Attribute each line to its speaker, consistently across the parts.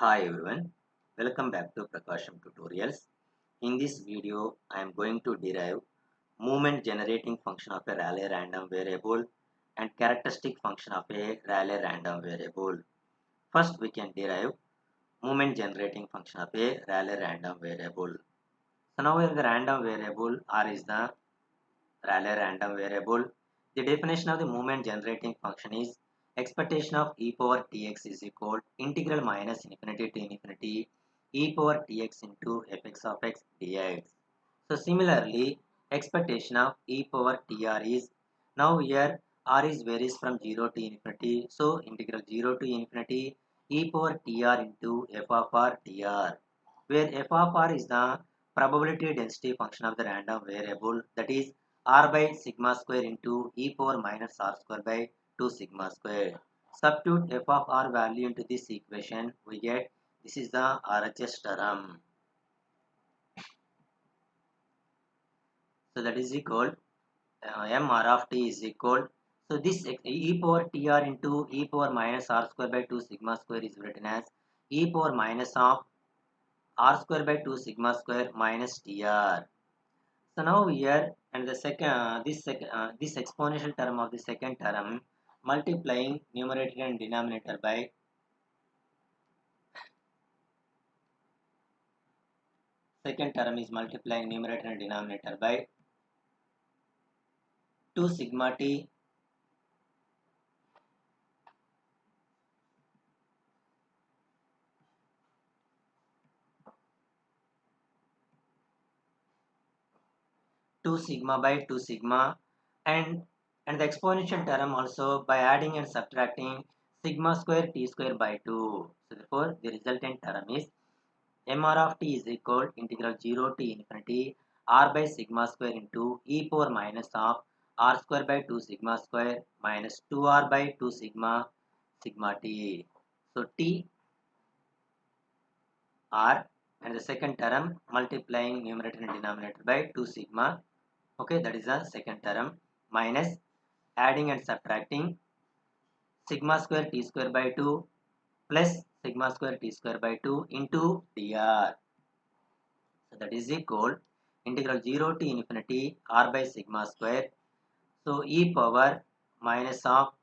Speaker 1: Hi everyone, welcome back to PRAKASAM tutorials. In this video, I am going to derive movement generating function of a Rayleigh random variable and characteristic function of a Rayleigh random variable. First, we can derive movement generating function of a Rayleigh random variable. So now here the random variable R is the Rayleigh random variable. The definition of the movement generating function is expectation of e power tx is equal integral minus infinity to infinity e power tx into fx of x dx. So similarly, expectation of e power tr is now here r is varies from 0 to infinity. So integral 0 to infinity e power tr into f of r dr, where f of r is the probability density function of the random variable, that is r by sigma square into e power minus r square by 2 sigma square. Substitute f of r value into this equation, we get this is the RHS term. So that is equal mr of t is equal. So this e power tr into e power minus r square by 2 sigma square is written as e power minus of r square by 2 sigma square minus tr. So now here and the second this exponential term of the second term multiplying numerator and denominator by second term is multiplying numerator and denominator by 2 sigma t 2 sigma by 2 sigma, and the exponential term also by adding and subtracting sigma square t square by 2. So therefore the resultant term is mr of t is equal integral 0 to infinity r by sigma square into e power minus of r square by 2 sigma square minus 2r by 2 sigma sigma t. So t r and the second term multiplying numerator and denominator by 2 sigma. Okay, that is the second term minus adding and subtracting sigma square t square by 2 plus sigma square t square by 2 into dr. So that is equal integral 0 to infinity r by sigma square. So e power minus of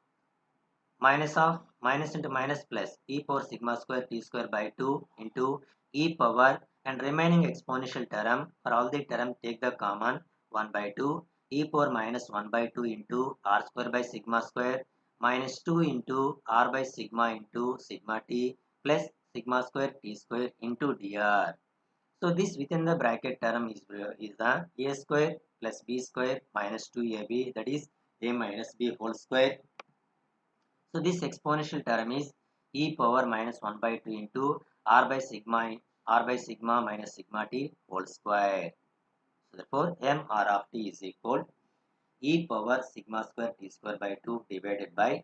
Speaker 1: minus into minus plus e power sigma square t square by 2 into e power and remaining exponential term, for all the term take the common 1 by 2 e power minus 1 by 2 into r square by sigma square minus 2 into r by sigma into sigma t plus sigma square t square into dr. So this within the bracket term is the a square plus b square minus 2ab, that is a minus b whole square. So this exponential term is e power minus 1 by 2 into r by sigma minus sigma t whole square. So therefore mr of t is equal e power sigma square t square by 2 divided by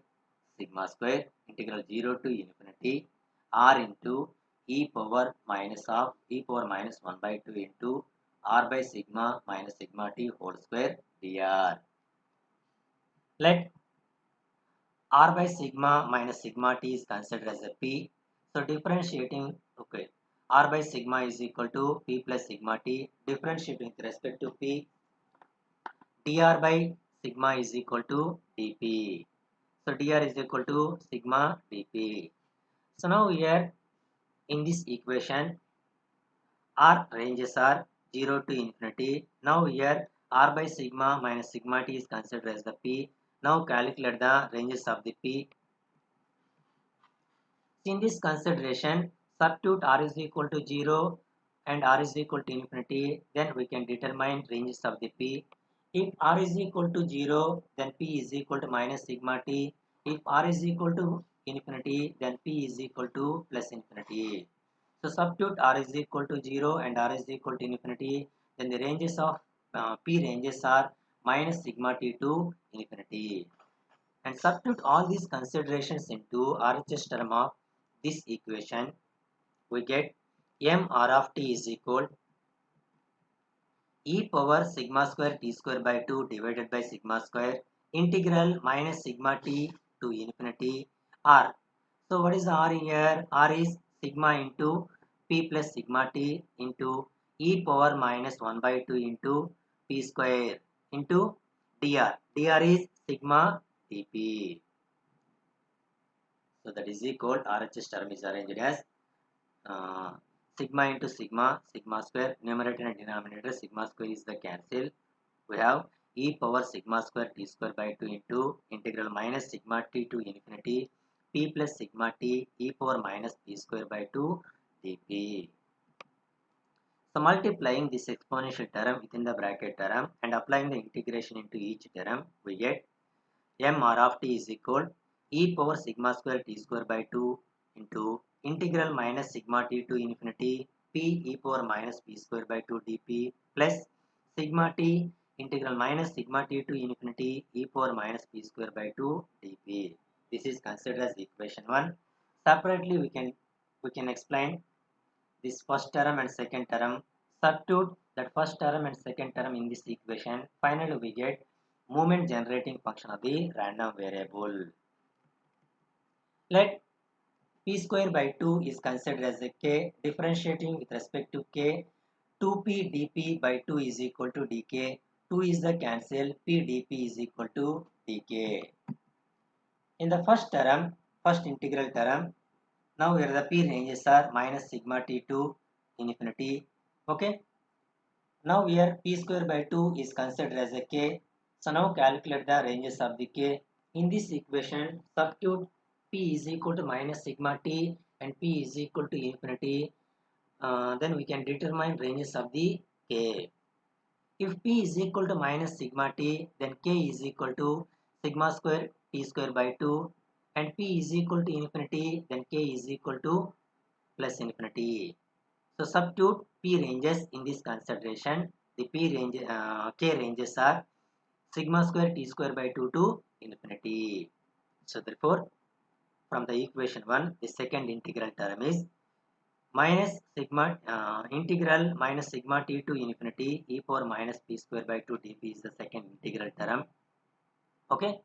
Speaker 1: sigma square integral 0 to infinity r into e power minus of e power minus 1 by 2 into r by sigma minus sigma t whole square dr. Let r by sigma minus sigma t is considered as a p. So differentiating, okay, r by sigma is equal to p plus sigma t. Differentiating with respect to p, dr by sigma is equal to dp. So dr is equal to sigma dp. So now here in this equation, r ranges are 0 to infinity. Now here r by sigma minus sigma t is considered as the p. Now calculate the ranges of the p. In this consideration, substitute r is equal to 0 and r is equal to infinity, then we can determine ranges of the p. If r is equal to 0, then p is equal to minus sigma t. If r is equal to infinity, then p is equal to plus infinity. So substitute r is equal to 0 and r is equal to infinity, then the ranges of p ranges are minus sigma t to infinity. And substitute all these considerations into RHS term of this equation, we get mr of t is equal e power sigma square t square by 2 divided by sigma square integral minus sigma t to infinity r. So what is the r here? R is sigma into p plus sigma t into e power minus 1 by 2 into p square into dr. Dr is sigma dp. So that is equal, RHS term is arranged as uh, sigma into sigma, sigma square, numerator and denominator, sigma square is the cancel. We have e power sigma square t square by 2 into integral minus sigma t to infinity p plus sigma t e power minus p square by 2 dp. So multiplying this exponential term within the bracket term and applying the integration into each term, we get m r of t is equal e power sigma square t square by 2 into integral minus sigma t to infinity p e power minus p square by 2 dp plus sigma t integral minus sigma t to infinity e power minus p square by 2 dp. This is considered as equation 1. Separately we can explain this first term and second term. Substitute that first term and second term in this equation. Finally we get moment generating function of the random variable. Let p square by 2 is considered as a k, differentiating with respect to k. 2p dp by 2 is equal to dk. 2 is the cancel, p dp is equal to dk. In the first term, first integral term, now here the p ranges are minus sigma t to infinity. Okay. Now here p square by 2 is considered as a k. So now calculate the ranges of the k. In this equation, substitute p is equal to minus sigma t and p is equal to infinity. Then we can determine ranges of the k. If p is equal to minus sigma t, then k is equal to sigma square t square by 2, and p is equal to infinity, then k is equal to plus infinity. So substitute p ranges in this consideration. The k ranges are sigma square t square by 2 to infinity. So therefore, from the equation 1, the second integral term is minus sigma integral minus sigma t to infinity e power minus p square by 2 dp is the second integral term. Okay.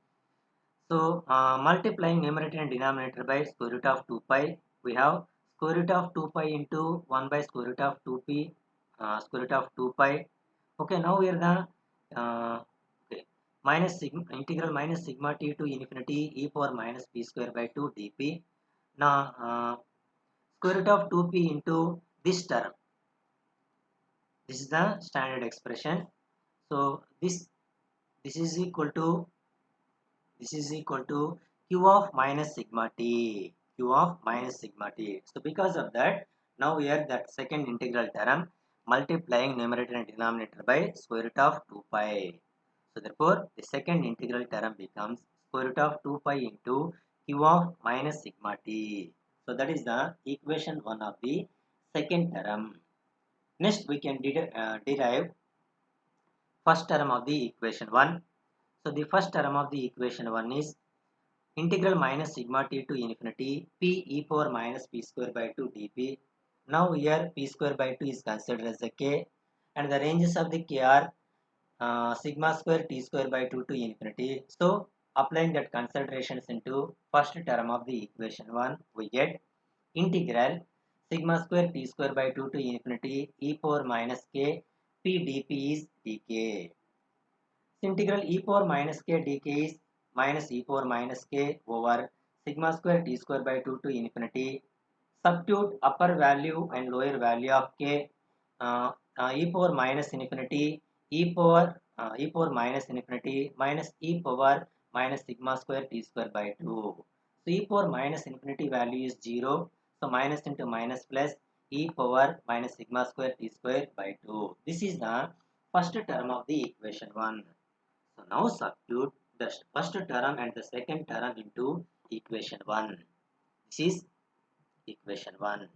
Speaker 1: So multiplying numerator and denominator by square root of 2 pi, we have square root of 2 pi into 1 by square root of 2p square root of 2 pi. Okay, now here the okay, minus sigma integral minus sigma t to infinity e power minus p square by 2 dp. Now square root of 2p into this term. This is the standard expression. So this is equal to q of minus sigma t, q of minus sigma t. So because of that, now here that second integral term multiplying numerator and denominator by square root of 2 pi. So therefore the second integral term becomes square root of 2 pi into q of minus sigma t. So that is the equation 1 of the second term. Next we can derive first term of the equation 1. So the first term of the equation 1 is integral minus sigma t to infinity p e power minus p square by 2 dp. Now here p square by 2 is considered as a k, and the ranges of the k are sigma square t square by 2 to infinity. So applying that considerations into first term of the equation 1, we get integral sigma square t square by 2 to infinity e power minus k p dp is dk. Integral e power minus k dk is minus e power minus k over sigma square t square by 2 to infinity. Substitute upper value and lower value of k e power minus infinity e power minus infinity minus e power minus sigma square t square by 2. So e power minus infinity value is 0. So minus into minus plus e power minus sigma square t square by 2. This is the first term of the equation 1. So now substitute the first term and the second term into equation 1. This is equation 1.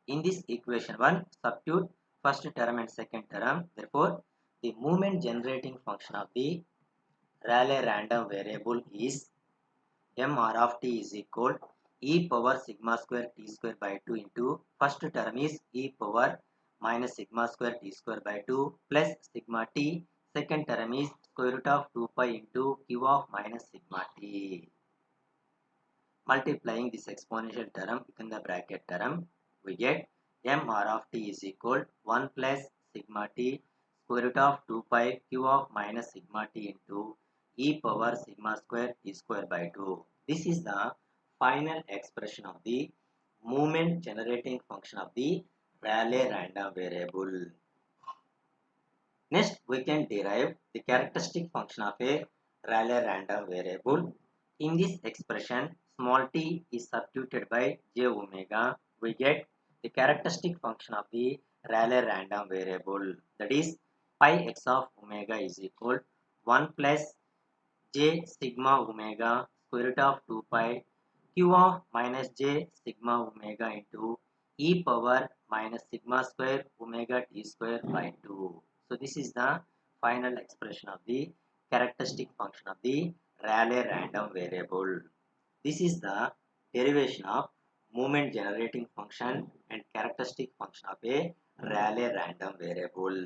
Speaker 1: In this equation 1, substitute first term and second term. Therefore, the moment generating function of the Rayleigh random variable is mr of t is equal e power sigma square t square by 2 into first term is e power minus sigma square t square by 2 plus sigma t. Second term is square root of 2 pi into q of minus sigma t. multiplying this exponential term within the bracket term, we get mr of t is equal 1 plus sigma t square root of 2 pi q of minus sigma t into e power sigma square t square by 2. This is the final expression of the moment generating function of the Rayleigh random variable. Next, we can derive the characteristic function of a Rayleigh random variable. In this expression, small t is substituted by j omega. We get the characteristic function of the Rayleigh random variable, that is pi x of omega is equal 1 plus j sigma omega square root of 2 pi q of minus j sigma omega into e power minus sigma square omega t square by 2. So this is the final expression of the characteristic function of the Rayleigh random variable. This is the derivation of moment generating function and characteristic function of a Rayleigh random variable.